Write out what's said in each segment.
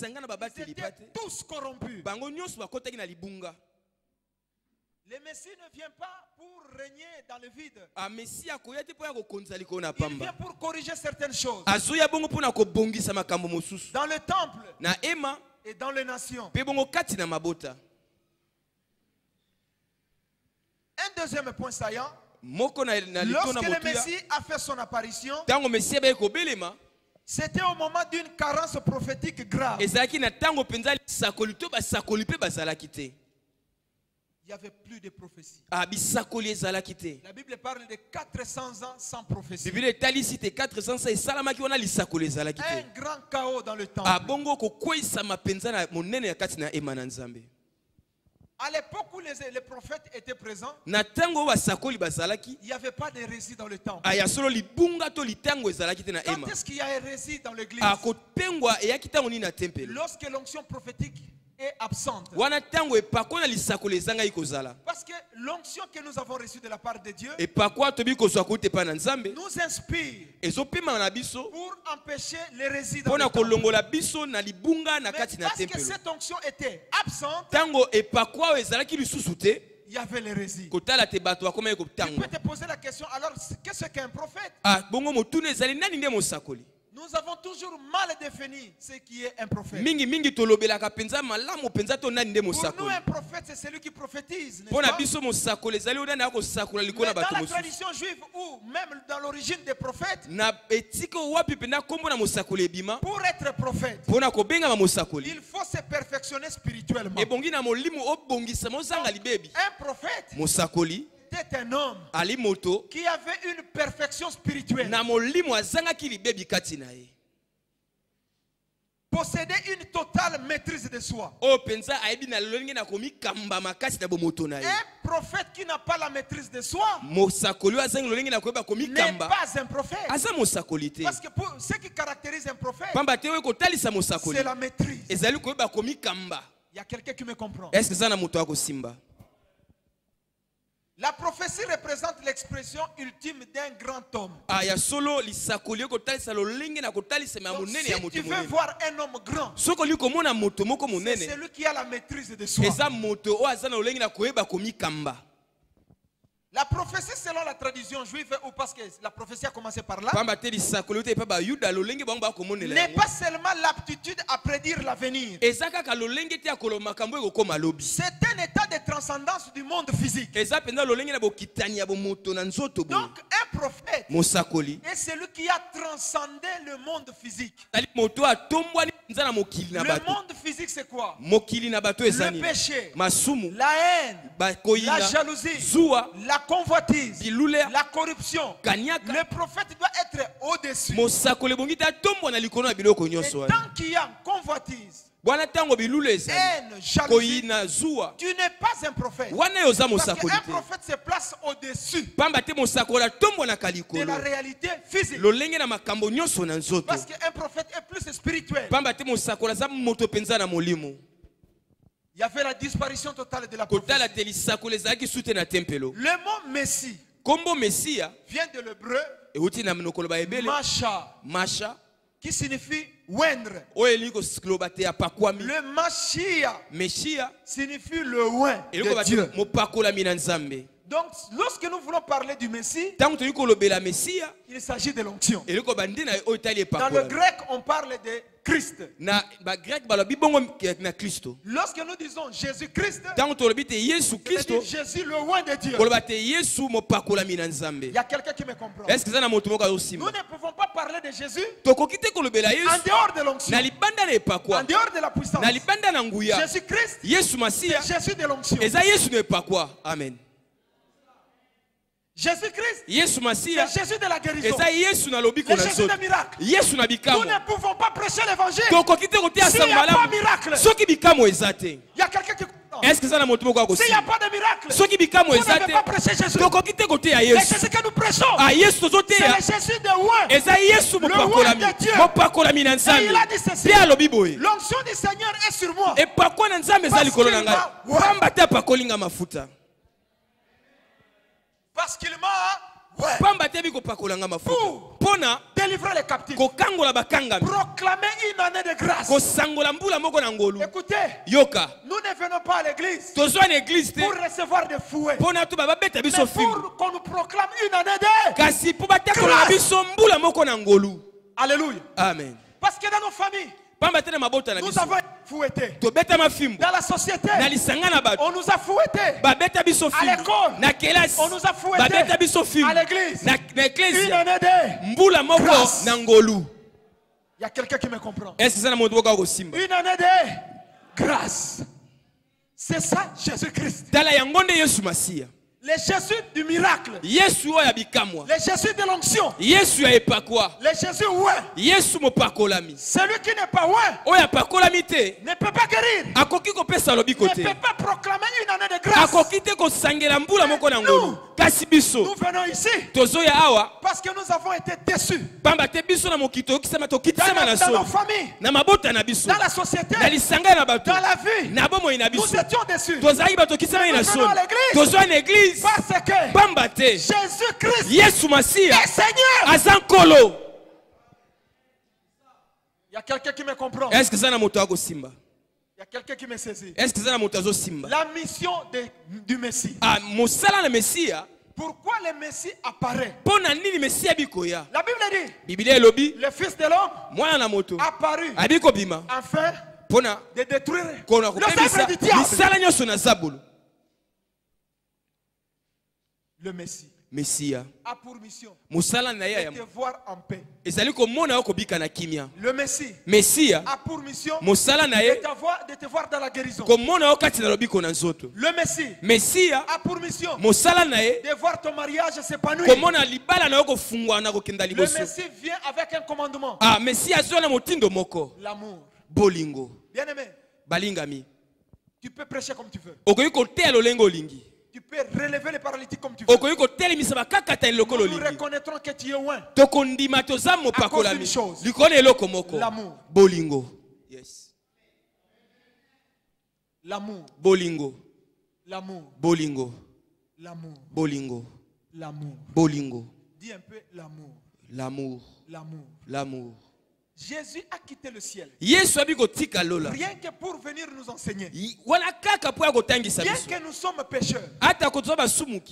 Ils étaient tous corrompus. Le Messie ne vient pas pour régner dans le vide. Il vient pour corriger certaines choses. Dans le temple et dans les nations. Un deuxième point saillant. Lorsque le Messie a fait son apparition, c'était au moment d'une carence prophétique grave. Il n'y avait plus de prophétie. La Bible parle de 400 ans sans prophétie. Un grand chaos dans le temple. À l'époque où les prophètes étaient présents, il n'y avait pas d'hérésie dans le temple. Quand est-ce qu'il y a hérésie dans l'église? Lorsque l'onction prophétique est absente. Parce que l'onction que nous avons reçue de la part de Dieu nous inspire pour empêcher l'hérésie dans le temple. Mais parce que cette onction était absente, il y avait l'hérésie. Tu peux te poser la question, alors qu'est-ce qu'un prophète? Nous avons toujours mal défini ce qui est un prophète. Pour nous, un prophète, c'est celui qui prophétise. Mais dans la tradition juive ou même dans l'origine des prophètes, pour être prophète, il faut se perfectionner spirituellement. Un prophète était un homme qui avait une perfection spirituelle. Possédait une totale maîtrise de soi. Un prophète qui n'a pas la maîtrise de soi n'est pas un prophète. Parce que ce qui caractérise un prophète, c'est la maîtrise. Il y a quelqu'un qui me comprend. La prophétie représente l'expression ultime d'un grand homme. Donc, si tu veux voir un homme grand, c'est celui qui a la maîtrise de soi. La prophétie selon la tradition juive, ou parce que la prophétie a commencé par là, n'est pas seulement l'aptitude à prédire l'avenir. C'est un état de transcendance du monde physique. Donc un prophète est celui qui a transcendé le monde physique. Le monde physique, c'est quoi? Le péché, la haine, la jalousie, la convoitise, la corruption. Le prophète doit être au-dessus. Et tant qu'il y a convoitise, haine, jalousie, tu n'es pas un prophète. Parce qu'un prophète se place au-dessus de la réalité physique. Parce qu'un prophète est plus spirituel. Il y avait la disparition totale de la prophétie. Le mot Messie vient de l'hébreu Masha, qui signifie oindre. Le Mashiach signifie le oint de Dieu. Donc, lorsque nous voulons parler du Messie, il s'agit de l'onction. Dans le grec, on parle de Christ. Lorsque nous disons Jésus-Christ, c'est-à-dire Jésus le oint de Dieu. Il y a quelqu'un qui me comprend. Nous ne pouvons pas parler de Jésus en dehors de l'onction, en dehors de la puissance. Jésus-Christ, c'est Jésus de l'onction. Amen. Jésus-Christ, c'est Jésus de la guérison. Le Jésus des miracles. Nous ne pouvons pas prêcher l'évangile s'il n'y a pas de miracle. Il y a quelqu'un qui comprend. S'il n'y a pas de miracle, vous ne pouvez pas prêcher Jésus. Le Jésus que nous prêchons, c'est le Jésus de oint, le oint de Dieu. Et il a dit ceci: l'onction du Seigneur est sur moi, parce qu'il m'a Pamba te biko pakolanga mafuta. Pona délivrer les captifs. Kokangola bakanga. Proclamer une année de grâce. Kosangola mbula moko na ngolu. Écoutez. Yoka. Nous ne venons pas à l'église. Tozo en église te. Pour recevoir des fouets. Pona tu baba beta biso film. Pour qu'on nous proclame une année de. Kasi po batekola biso mbula moko na ngolu. Alléluia. Amen. Parce que dans nos familles. Nous avons fouetté. Dans la société, on nous a fouetté. À l'école, on nous a fouetté. À l'église, une année de. Il y a quelqu'un qui me comprend. Une année de grâce. C'est ça Jésus-Christ. Les Jésus du miracle. Les Jésus de l'onction. Les Jésus ouais. Celui qui n'est pas ouais ne peut pas guérir. Ne peut pas proclamer une année de grâce. Nous venons ici parce que nous avons été déçus. Dans nos familles, dans la société, dans la vie, nous étions déçus. Nous venons à l'église. Parce que Jésus-Christ est Seigneur. Il y a quelqu'un qui me comprend. Est-ce que ça n'a moto à simba? Il y a quelqu'un qui me saisit. Est-ce que ça n'a moto à simba? La mission du Messie. Ah, Moussala le Messie. Pourquoi le Messie apparaît? La Bible dit. Le Fils de l'homme apparu afin de détruire l'œuvre du diable. Le Messie a pour mission de te voir en paix. Le Messie a pour mission de te voir dans la guérison. Le Messie a pour mission de voir ton mariage s'épanouir. Le Messie vient avec un commandement. L'amour. Bien-aimé, tu peux prêcher comme tu veux. Tu peux relever les paralytiques comme tu veux. Nous reconnaîtrons que tu es loin. À cause d'une chose. L'amour. Bolingo. Yes. L'amour. Bolingo. L'amour. Bolingo. L'amour. Bolingo. L'amour. Bolingo. Dis un peu l'amour. L'amour. L'amour. L'amour. Jésus a quitté le ciel. Rien que pour venir nous enseigner. Bien que nous sommes pécheurs.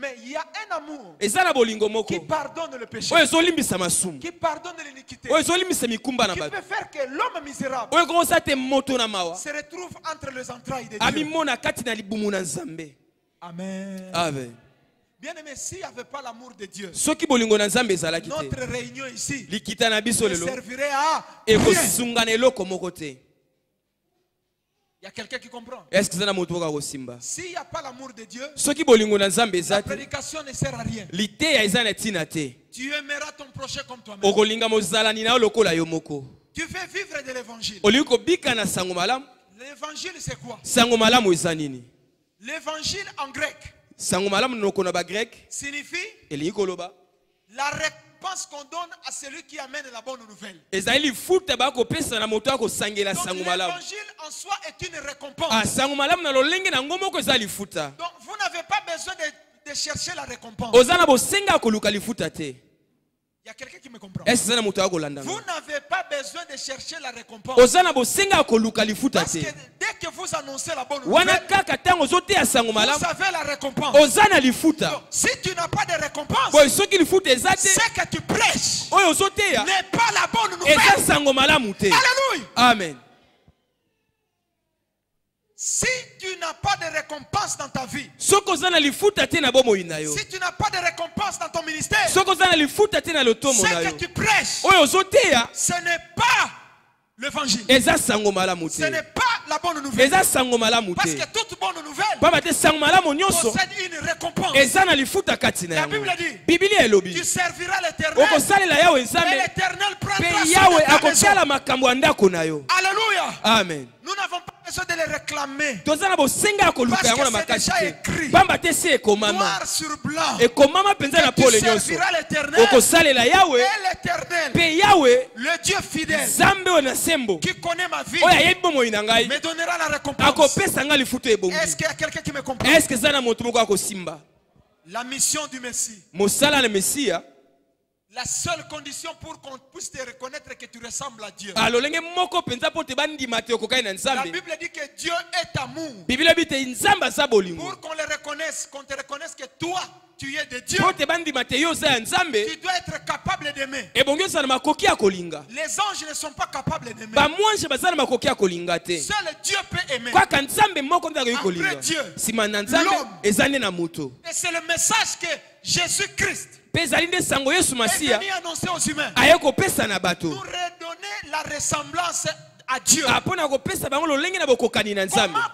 Mais il y a un amour qui pardonne le péché. Qui pardonne l'iniquité. Qui peut faire que l'homme misérable se retrouve entre les entrailles de Dieu. Amen. Amen. Bien aimé, s'il n'y avait pas l'amour de Dieu, notre réunion ici ne servirait à rien. Il y a quelqu'un qui comprend. S'il n'y a pas l'amour de Dieu, la prédication ne sert à rien. Tu aimeras ton prochain comme toi-même. Tu fais vivre de l'évangile. L'évangile c'est quoi? L'évangile en grec signifie la réponse qu'on donne à celui qui amène la bonne nouvelle. Donc l'évangile en soi est une récompense. Donc vous n'avez pas besoin de chercher la récompense. Il y a quelqu'un qui me comprend. Vous n'avez pas besoin de chercher la récompense. Parce que dès que vous annoncez la bonne nouvelle, vous avez la récompense. Donc, si tu n'as pas de récompense, c'est que tu prêches n'est pas la bonne nouvelle. Alléluia. Amen. Si tu n'as pas de récompense dans ta vie, si tu n'as pas de récompense dans ton ministère, c'est que tu prêches, ce n'est pas l'évangile. Ce n'est pas la bonne nouvelle. Parce que toute bonne nouvelle possède une récompense. La Bible dit, tu serviras l'Éternel et l'Éternel prendra soin de ta maison. Alléluia. Amen. Nous n'avons pas besoin de les réclamer. Parce que c'est déjà écrit. Noir sur blanc. Que tu serviras l'Éternel et l'Éternel, le Dieu fidèle, qui connaît ma vie, me donnera la récompense. Est-ce qu'il y a quelqu'un qui me comprend? La mission du Messie. Mosala le Messia. La seule condition pour qu'on puisse te reconnaître que tu ressembles à Dieu. La Bible dit que Dieu est amour. Pour qu'on le reconnaisse, qu'on te reconnaisse que toi, tu es de Dieu. Tu dois être capable d'aimer. Les anges ne sont pas capables d'aimer. Seul Dieu peut aimer. Après Dieu, l'homme. Et c'est le message que Jésus-Christ est venu annoncer aux humains. Pour redonner la ressemblance à Dieu. Comment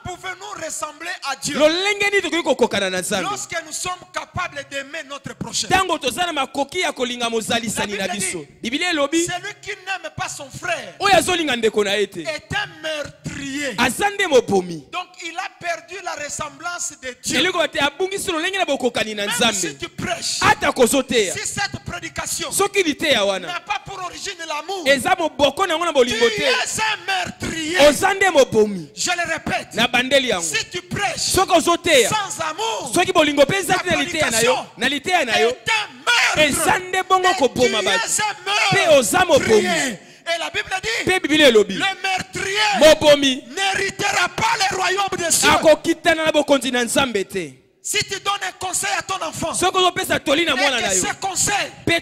pouvons-nous ressembler à Dieu? Lorsque nous sommes capables d'aimer notre prochain. La Bible dit, celui qui n'aime pas son frère est un meurtrier. Donc il a perdu la ressemblance de Dieu. Même si tu prêches, si cette prédication n'a pas pour origine l'amour, tu es un meurtrier. Je le répète, si tu prêches sans amour, ta prédication est un meurtre. Et tu es un meurtrier. Et la Bible dit, le meurtrier n'héritera pas le royaume de Dieu. Si tu donnes un conseil à ton enfant, et que ce conseil n'est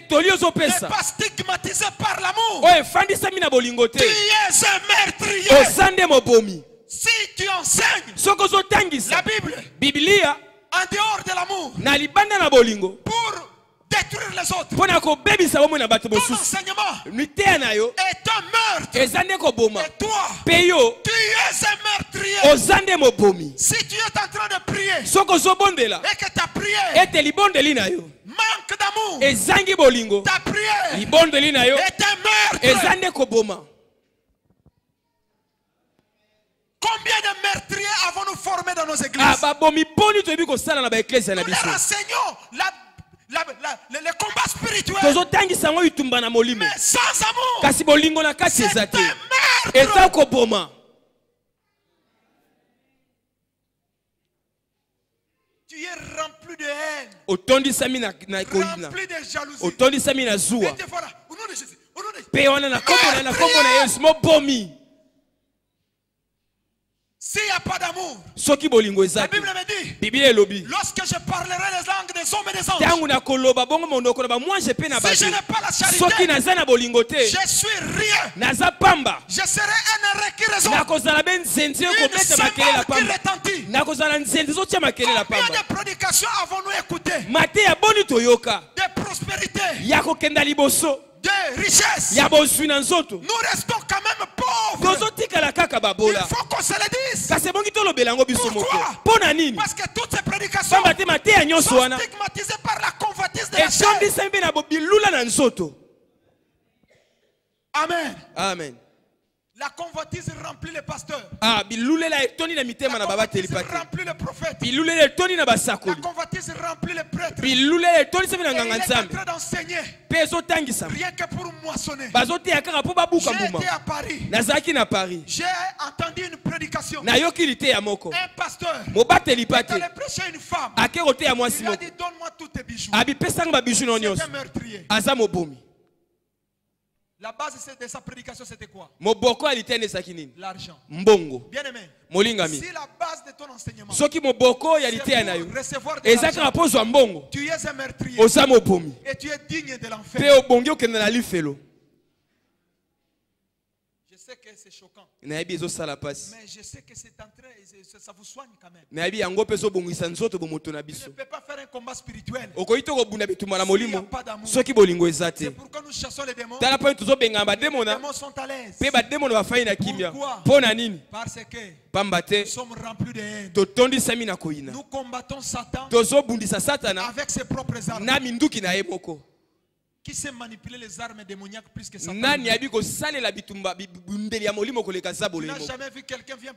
pas stigmatisé par l'amour, tu es un meurtrier. Si tu enseignes la Bible en dehors de l'amour pour détruire les autres, ton enseignement est un meurtre. Et toi, tu es un meurtrier. Si tu es en train de prier et que ta prière manque d'amour, ta prière est un meurtre. Combien de meurtriers avons-nous formés dans nos églises? Nous leur enseignons le combat spirituel, mais sans amour. C'est un meurtre. Tu es rempli de haine, rempli de jalousie. Et te voilà, au nom de Jésus, au nom de Jésus. S'il n'y a pas d'amour, la Bible me dit, lorsque je parlerai les langues des hommes et des anges, si je n'ai pas la charité, je suis rien. Je serai un arrêt qui résonne, une cymbale qui retentit. Combien de prédications avons-nous écoutées? De prospérité, de richesse. Nous restons quand même pauvres. Il faut qu'on se le dise. Pourquoi? Parce que toutes ces prédications sont stigmatisées par la convoitise de la chair. Amen. Amen. La convoitise remplit les pasteurs. La convoitise remplit les prophètes. La convoitise remplit les prêtres. Et il est en train d'enseigner rien que pour moissonner. J'ai été à Paris. J'ai entendu une prédication. Un pasteur allait prêcher une femme. Il a dit, donne-moi tous tes bijoux. C'est un meurtrier. La base de sa prédication, c'était quoi? L'argent. Bien aimé, si la base de ton enseignement, c'est pour recevoir de l'argent, tu es un meurtrier et tu es digne de l'enfer. Je sais que c'est choquant, mais je sais que c'est en train, ça vous soigne quand même. Tu ne peux pas faire un combat spirituel s'il n'y a pas d'amour. C'est pourquoi nous chassons les démons. Les démons sont à l'aise. Pourquoi? Parce que nous sommes remplis de haine. Nous combattons Satan avec ses propres armes. Qui sait manipuler les armes démoniaques plus que Satan? Tu n'as jamais vu quelqu'un vient